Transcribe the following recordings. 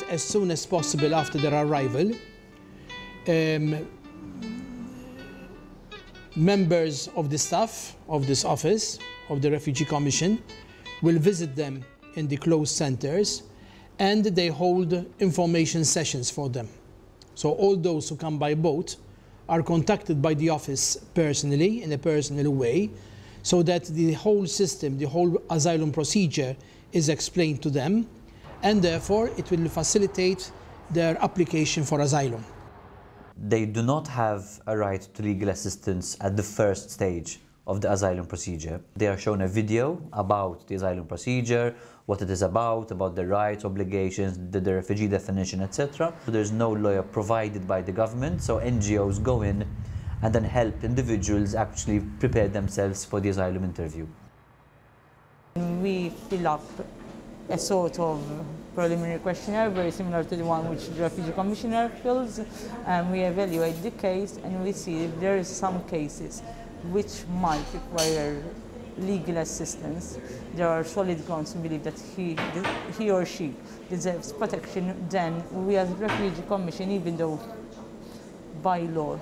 as soon as possible after their arrival. Members of the staff of this office, of the Refugee Commission, will visit them in the closed centres, and they hold information sessions for them. So all those who come by boat are contacted by the office personally, in a personal way, so that the whole system, the whole asylum procedure is explained to them, and therefore it will facilitate their application for asylum. They do not have a right to legal assistance at the first stage of the asylum procedure. They are shown a video about the asylum procedure, what it is about the rights, obligations, the refugee definition, etc. So there's no lawyer provided by the government, so NGOs go in and then help individuals actually prepare themselves for the asylum interview. We fill up a sort of preliminary questionnaire, very similar to the one which the Refugee Commissioner fills, and we evaluate the case and we see if there are some cases which might require legal assistance. There are solid grounds to believe that he or she deserves protection. Then we as Refugee Commission, even though by law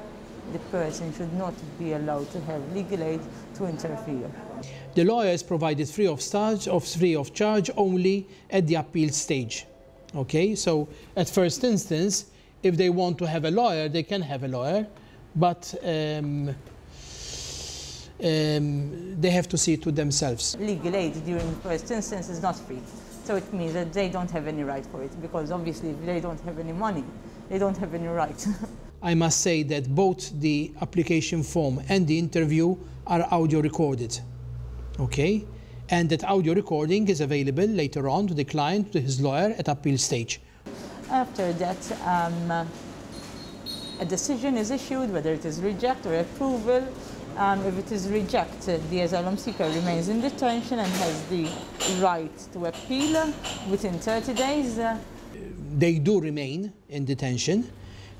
the person should not be allowed to have legal aid, to interfere. The lawyer is provided free of charge only at the appeal stage. Okay, so at first instance, if they want to have a lawyer, they can have a lawyer, but they have to see it to themselves. Legal aid during the first instance is not free, so it means that they don't have any right for it, because obviously if they don't have any money, they don't have any right. I must say that both the application form and the interview are audio recorded, okay? And that audio recording is available later on to the client, to his lawyer, at appeal stage. After that, a decision is issued, whether it is reject or approval. If it is rejected, the asylum seeker remains in detention and has the right to appeal within 30 days. They do remain in detention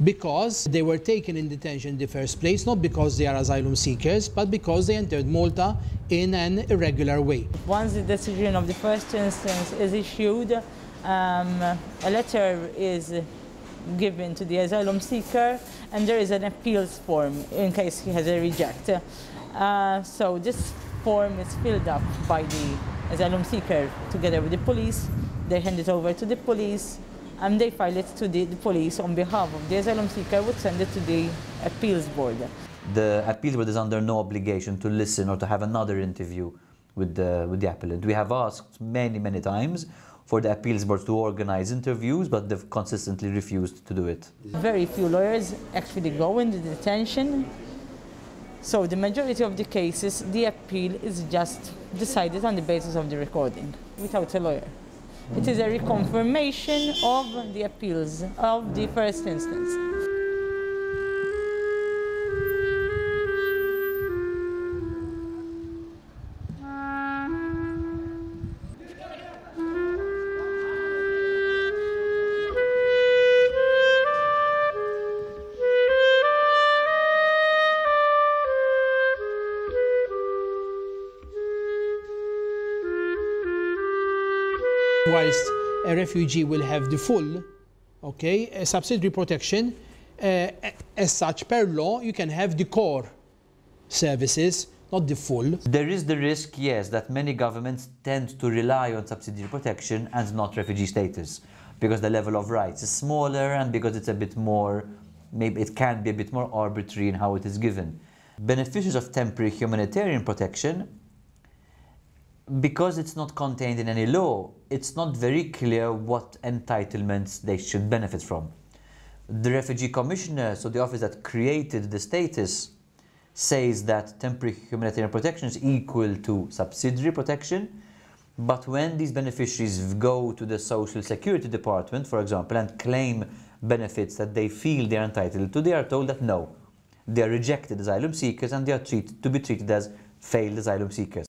because they were taken in detention in the first place, not because they are asylum seekers, but because they entered Malta in an irregular way. Once the decision of the first instance is issued, a letter is given to the asylum seeker, and there is an appeals form in case he has a reject. So this form is filled up by the asylum seeker together with the police. They hand it over to the police, and they file it to the police on behalf of the asylum seeker, would send it to the appeals board. The appeals board is under no obligation to listen or to have another interview with the appellant. We have asked many times for the appeals board to organize interviews, but they've consistently refused to do it. Very few lawyers actually go into detention, so the majority of the cases, the appeal is just decided on the basis of the recording, without a lawyer. It is a reconfirmation of the appeals of the first instance. Whilst a refugee will have the full, okay, subsidiary protection, as such, per law, you can have the core services, not the full. There is the risk, yes, that many governments tend to rely on subsidiary protection and not refugee status, because the level of rights is smaller and because it's a bit more, maybe it can be a bit more arbitrary in how it is given. Beneficiaries of temporary humanitarian protection, because it's not contained in any law, it's not very clear what entitlements they should benefit from. The Refugee Commissioner, so the office that created the status, says that temporary humanitarian protection is equal to subsidiary protection, but when these beneficiaries go to the Social Security Department, for example, and claim benefits that they feel they are entitled to, they are told that no, they are rejected asylum seekers and they are to be treated as failed asylum seekers.